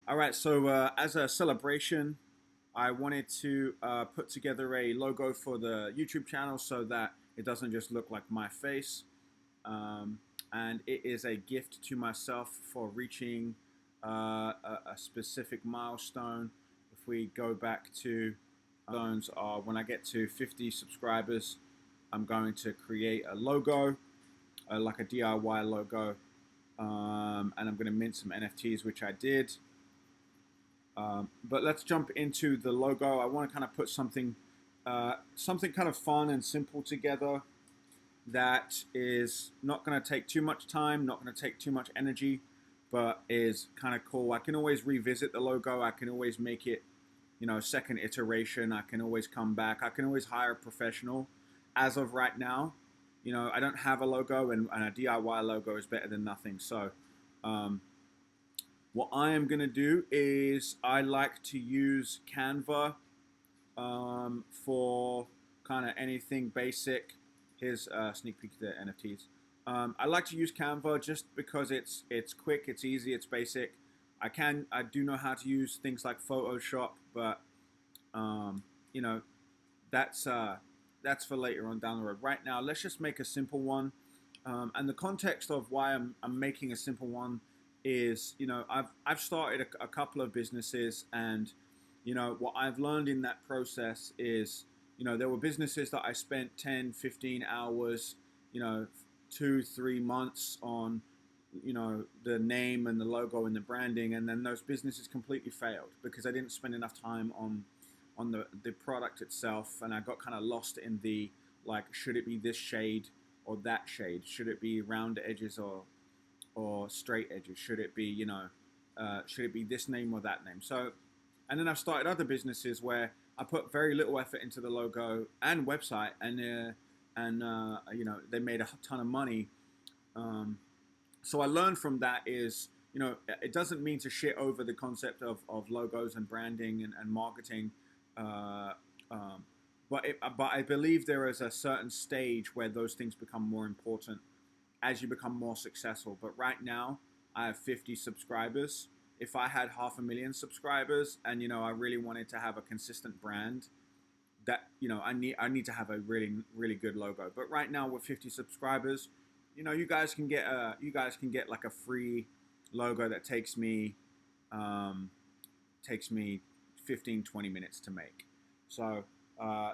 All right, so as a celebration, I wanted to put together a logo for the YouTube channel so that it doesn't just look like my face. Um, and it is a gift to myself for reaching a specific milestone. If we go back to milestones are when I get to 50 subscribers, I'm going to create a logo, like a DIY logo, and I'm going to mint some NFTs, which I did. But let's jump into the logo. I want to kind of put something kind of fun and simple together that is not going to take too much time, not going to take too much energy, but is kind of cool. I can always revisit the logo. I can always make it, second iteration. I can always come back. I can always hire a professional. As of right now, I don't have a logo, and a DIY logo is better than nothing. So, what I am going to do is I like to use Canva for kind of anything basic. Here's a sneak peek of the NFTs. I like to use Canva just because it's quick, it's easy, it's basic. I do know how to use things like Photoshop, but um, you know that's for later on down the road. Right now, let's just make a simple one. And the context of why I'm making a simple one is, I've started a couple of businesses, and what I've learned in that process is, there were businesses that I spent 10, 15 hours, 2, 3 months on, the name and the logo and the branding, and then those businesses completely failed because I didn't spend enough time on the product itself, and I got kind of lost in the, like, should it be this shade or that shade? Should it be round edges or straight edges? Should it be, should it be this name or that name? So, and then I've started other businesses where I put very little effort into the logo and website, and they made a ton of money. So I learned from that is, it doesn't mean to shit over the concept of logos and branding and marketing. Uh, um, but I believe there is a certain stage where those things become more important as you become more successful. But right now, I have 50 subscribers. If I had 500,000 subscribers, and I really wanted to have a consistent brand, that I need to have a really good logo. But right now with 50 subscribers, you guys can get like a free logo that takes me 15-20 minutes to make. So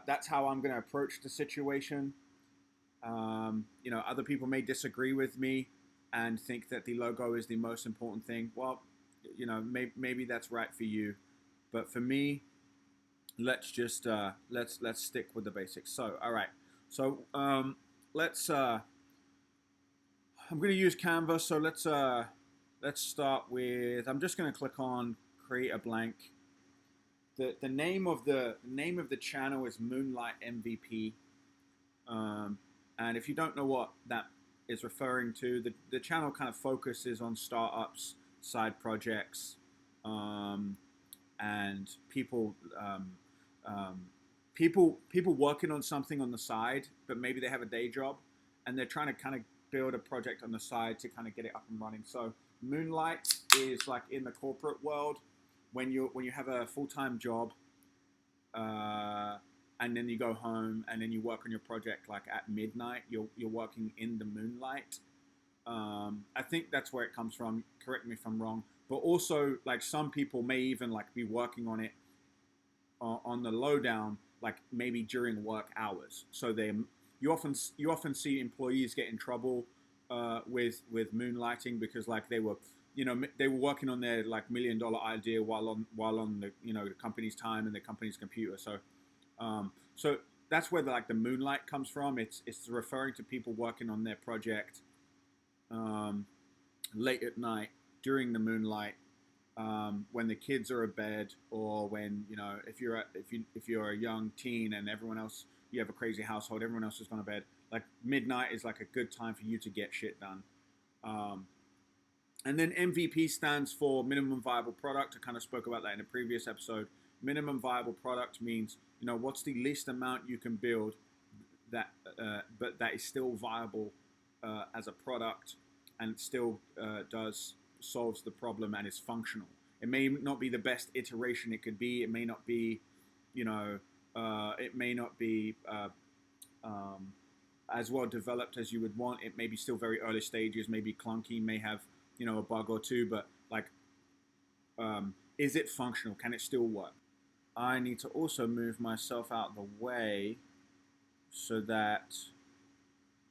that's how I'm going to approach the situation. Other people may disagree with me and think that the logo is the most important thing. Well, maybe that's right for you, but for me, let's just let's stick with the basics. So, all right. So let's. I'm going to use Canva. So let's start with. I'm just going to click on create a blank. The name of the channel is Moonlight MVP. And if you don't know what that is referring to, the channel kind of focuses on startups, side projects, and people working on something on the side, but maybe they have a day job, and they're trying to kind of build a project on the side to kind of get it up and running. So Moonlight is like in the corporate world when you have a full-time job. And then you go home and then you work on your project like at midnight. You're working in the moonlight. I think that's where it comes from. Correct me if I'm wrong. But also, like, some people may even like be working on it on the lowdown, like maybe during work hours. So you often see employees get in trouble with moonlighting because like they were working on their like $1 million idea while on the the company's time and the company's computer. So that's where the moonlight comes from. It's referring to people working on their project late at night during the moonlight, when the kids are abed, or when if you're a young teen and everyone else, you have a crazy household, everyone else has gone to bed. Like midnight is like a good time for you to get shit done. And then MVP stands for minimum viable product. I kind of spoke about that in a previous episode. Minimum viable product means, what's the least amount you can build that, but that is still viable as a product, and it still solves the problem and is functional. It may not be the best iteration it could be. It may not be, you know, it may not be um, as well developed as you would want. It may be still very early stages, maybe clunky, may have, you know, a bug or two, but like, is it functional? Can it still work? I need to also move myself out of the way so that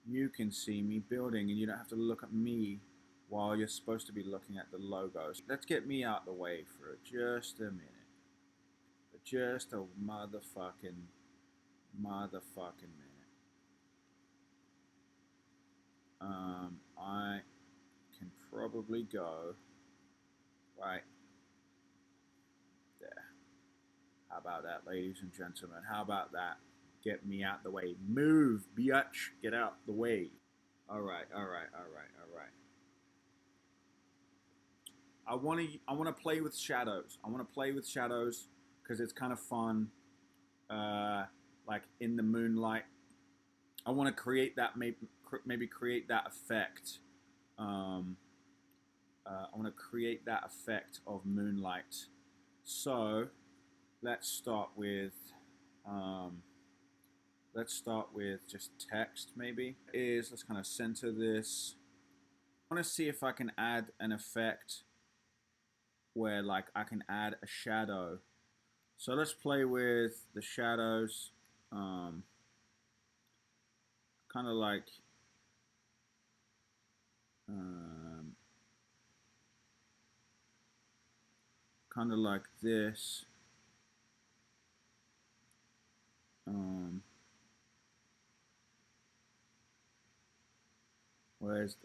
you can see me building and you don't have to look at me while you're supposed to be looking at the logos. Let's get me out of the way for just a minute. Just a motherfucking minute. I can probably go right there. How about that, ladies and gentlemen? How about that? Get me out the way. Move, biatch. Get out the way. All right. I want to play with shadows. I want to play with shadows because it's kind of fun. Like in the moonlight, I want to create that maybe create that effect. I want to create that effect of moonlight. So let's start with just text. Maybe let's kind of center this. I want to see if I can add an effect where like I can add a shadow. So let's play with the shadows. Kind of like this.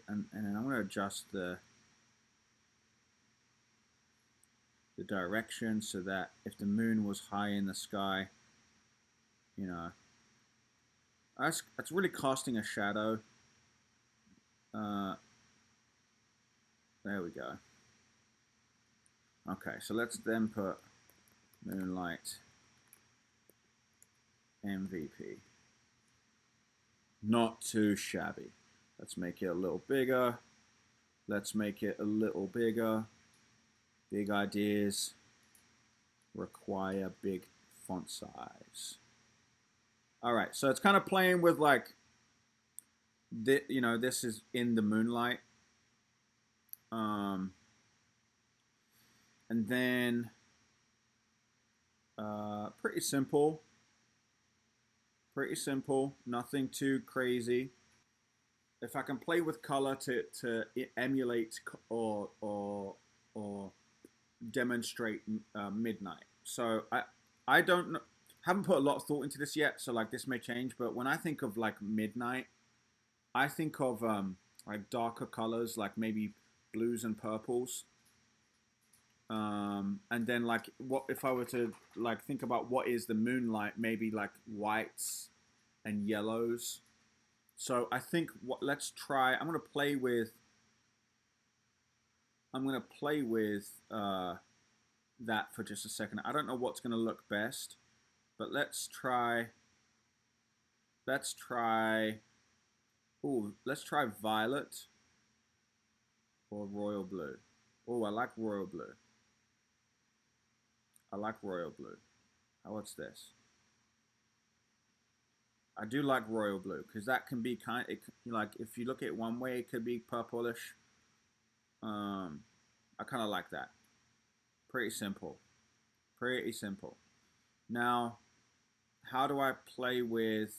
And then I'm going to adjust the direction so that if the moon was high in the sky, you know, that's really casting a shadow. There we go. Okay, so let's then put Moonlight MVP. Not too shabby. Let's make it a little bigger. Let's make it a little bigger. Big ideas require big font size. All right, so it's kind of playing with like, you know, this is in the moonlight. And then pretty simple. Pretty simple, nothing too crazy. If I can play with color to emulate or demonstrate midnight. So I don't know, haven't put a lot of thought into this yet. So like this may change, but when I think of like midnight, I think of like darker colors, like maybe blues and purples. And then like what if I were to like think about what is the moonlight, maybe like whites and yellows. So I think let's try. I'm gonna play with that for just a second. I don't know what's gonna look best, but let's try. Ooh, let's try violet or royal blue. Oh, I like royal blue. What's this? I do like royal blue because that can be like if you look at it one way, it could be purplish. I kind of like that. Pretty simple. Now, how do I play with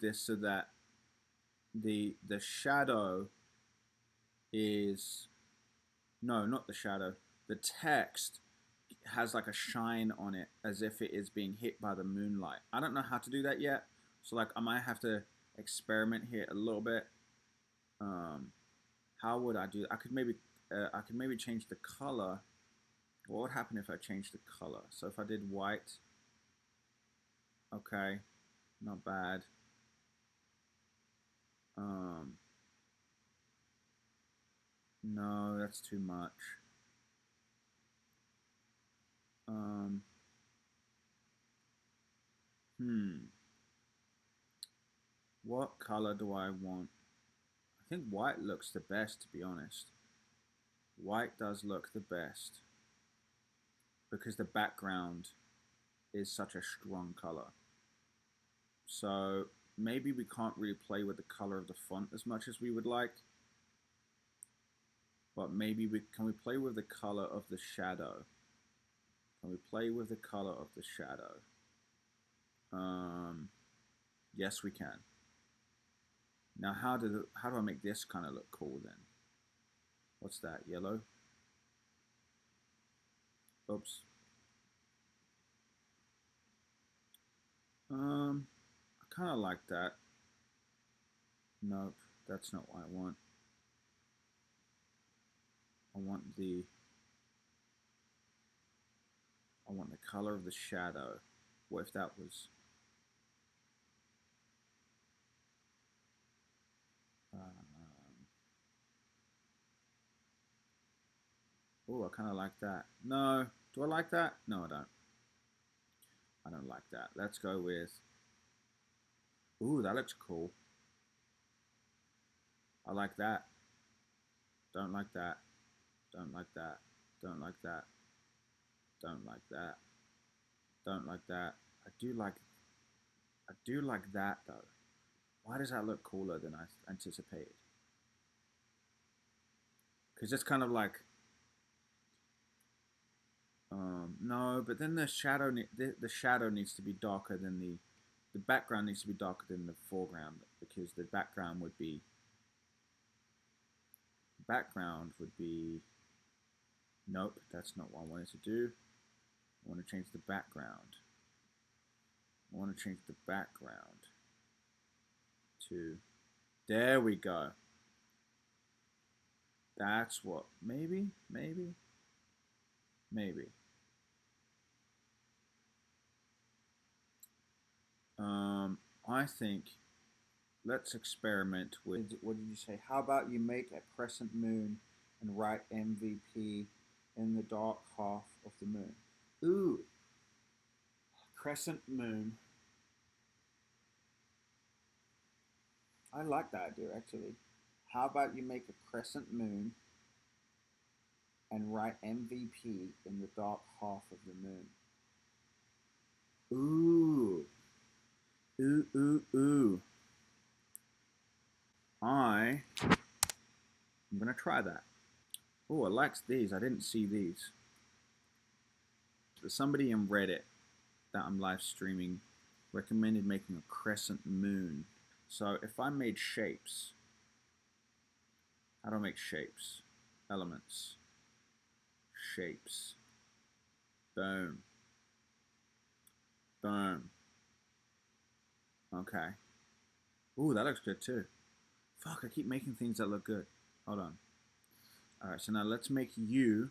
this so that the shadow is not the shadow. The text has like a shine on it as if it is being hit by the moonlight. I don't know how to do that yet. So like I might have to experiment here a little bit. How would I do that? I could maybe change the color. What would happen if I changed the color? So if I did white, okay, not bad. No, that's too much. What color do I want? I think white looks the best, to be honest. White does look the best because the background is such a strong color. So maybe we can't really play with the color of the font as much as we would like, but maybe can we play with the color of the shadow? Can we play with the color of the shadow? Yes, we can. Now, how do I make this kind of look cool then? What's that? Yellow? Oops. I kind of like that. Nope, that's not what I want. I want the color of the shadow. What if that was oh, I kind of like that. No, do I like that? No, I don't. I don't like that. Let's go with, ooh, that looks cool. I like that. Don't like that. Don't like that. Don't like that. Don't like that. Don't like that. I do like that though. Why does that look cooler than I anticipated? Because it's kind of like, no, but then the shadow needs to be darker than the background needs to be darker than the foreground, because the background would be nope, that's not what I wanted to do. I want to change the background. I want to change the background to, there we go. That's what, maybe. I think let's experiment with, what did you say? How about you make a crescent moon and write MVP in the dark half of the moon? Ooh, crescent moon. I like that idea actually. How about you make a crescent moon and write MVP in the dark half of the moon? Ooh. Ooh. I'm gonna try that. Oh, I liked these. I didn't see these. Somebody in Reddit that I'm live streaming recommended making a crescent moon. So if I made shapes, how do I make shapes? Elements. Shapes. Boom. Boom. Okay. Ooh, that looks good too. Fuck, I keep making things that look good. Hold on. Alright, so now let's make you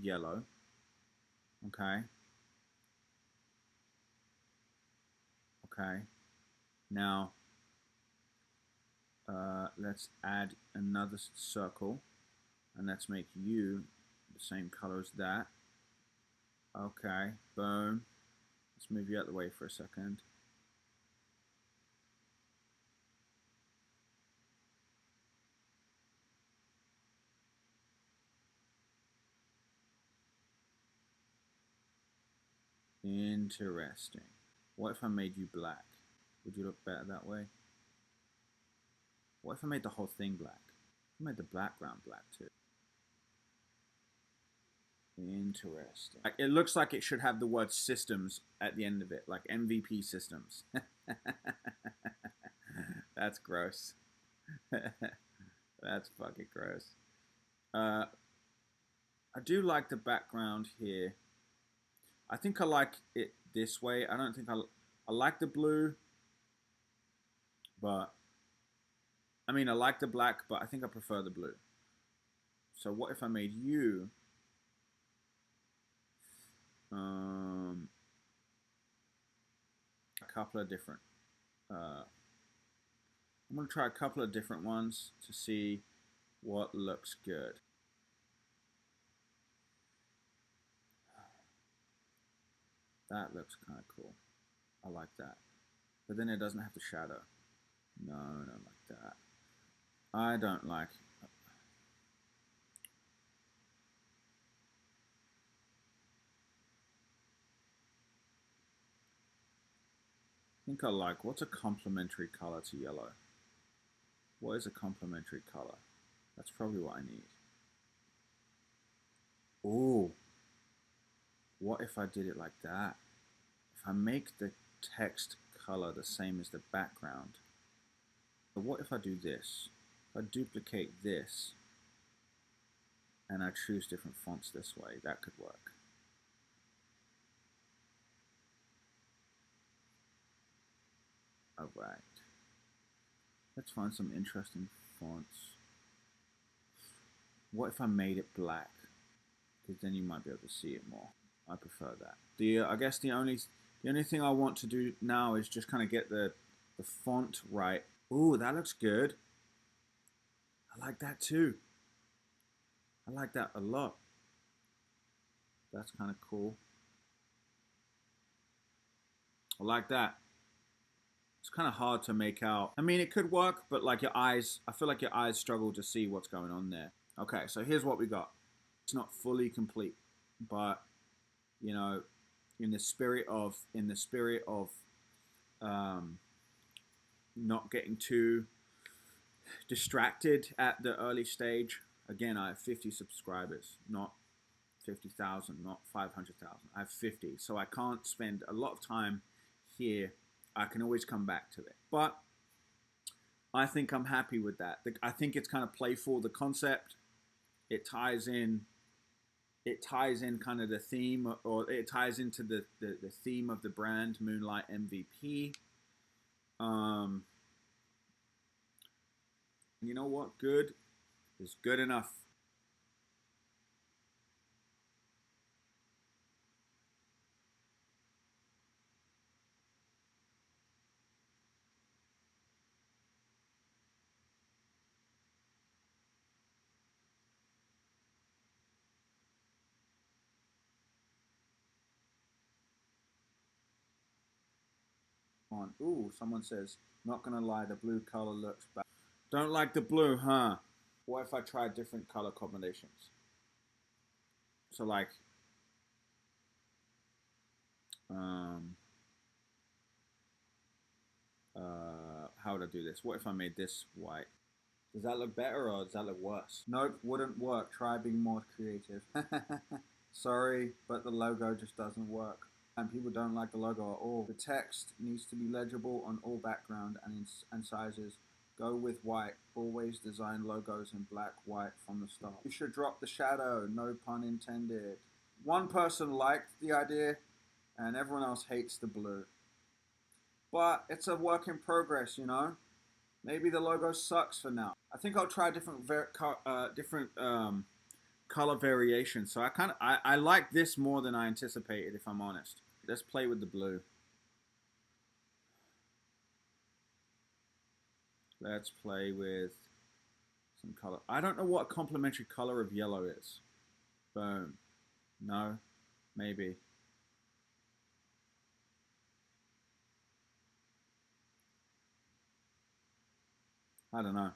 yellow. Okay. Okay. Now, let's add another circle, and let's make you the same color as that. Okay, boom. Let's move you out of the way for a second. Interesting. What if I made you black? Would you look better that way? What if I made the whole thing black? I made the background black too. Interesting. It looks like it should have the word systems at the end of it, like MVP systems. That's gross. That's fucking gross. I do like the background here. I think I like it this way. I don't think I like the blue, but I mean, I like the black, but I think I prefer the blue. So what if I made you a couple of different I'm going to try a couple of different ones to see what looks good. That looks kind of cool. I like that. But then it doesn't have the shadow. No, I don't like that. I don't like. I think I like, what's a complementary color to yellow? What is a complementary color? That's probably what I need. Ooh, what if I did it like that? If I make the text color the same as the background, but what if I do this? If I duplicate this and I choose different fonts this way, that could work. All right. Let's find some interesting fonts. What if I made it black? Because then you might be able to see it more. I prefer that. I guess the only thing I want to do now is just kind of get the font right. Ooh, that looks good. I like that too. I like that a lot. That's kind of cool. I like that. It's kind of hard to make out. I mean, it could work, but like your eyes, I feel like your eyes struggle to see what's going on there. Okay, so here's what we got. It's not fully complete, but you know, in the spirit of not getting too distracted at the early stage. Again, I have 50 subscribers, not 50,000, not 500,000. I have 50, so I can't spend a lot of time here. I can always come back to it, but I think I'm happy with that. I think it's kind of playful. The concept, it ties in kind of the theme, or it ties into the theme of the brand, Moonlight MVP. You know what? Good is good enough. On. Ooh, someone says, not gonna lie, the blue color looks bad. Don't like the blue, huh? What if I try different color combinations? So like, um, how would I do this? What if I made this white? Does that look better or does that look worse? Nope, wouldn't work. Try being more creative. Sorry, but the logo just doesn't work. And people don't like the logo at all. The text needs to be legible on all background and sizes. Go with white. Always design logos in black, white from the start. You should drop the shadow. No pun intended. One person liked the idea and everyone else hates the blue. But it's a work in progress, you know? Maybe the logo sucks for now. I think I'll try different color variations. So I like this more than I anticipated, if I'm honest. Let's play with the blue. Let's play with some color. I don't know what a complementary color of yellow is. Boom. No. Maybe. I don't know.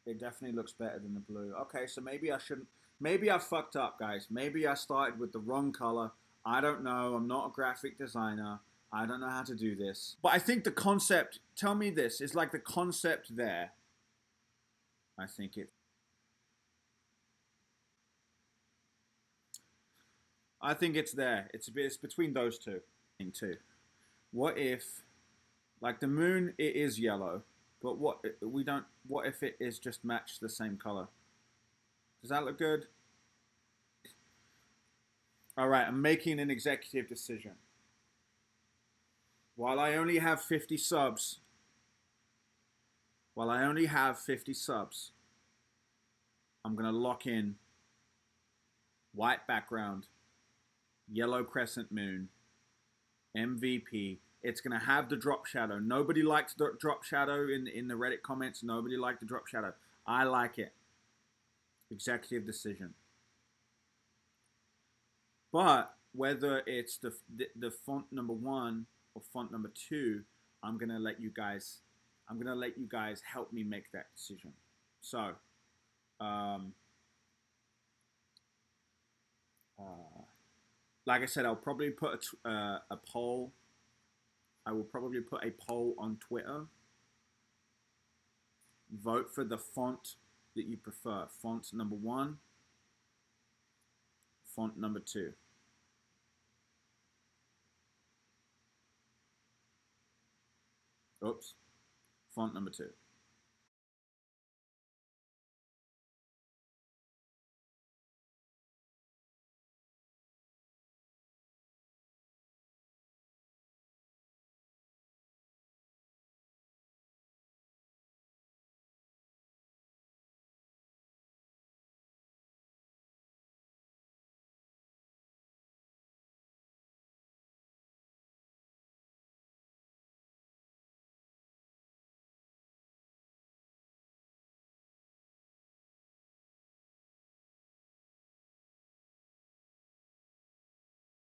It definitely looks better than the blue. Okay, so maybe I shouldn't. Maybe I fucked up, guys. Maybe I started with the wrong color. I don't know. I'm not a graphic designer. I don't know how to do this. But I think the concept, tell me this, is like the concept there. I think it. I think it's there. It's between those two. Too. What if, like the moon, it is yellow, but what if it is just matched the same color? Does that look good? All right, I'm making an executive decision. While I only have 50 subs, while I only have 50 subs, I'm going to lock in white background, yellow crescent moon, MVP. It's going to have the drop shadow. Nobody likes the drop shadow in the Reddit comments. Nobody liked the drop shadow. I like it. Executive decision. But whether it's the font number 1 or font number 2, I'm gonna let you guys help me make that decision. So, um, like I said, I'll probably put a poll. I will probably put a poll on Twitter. Vote for the font that you prefer. Font number 1, font number 2. Oops. Font number 2.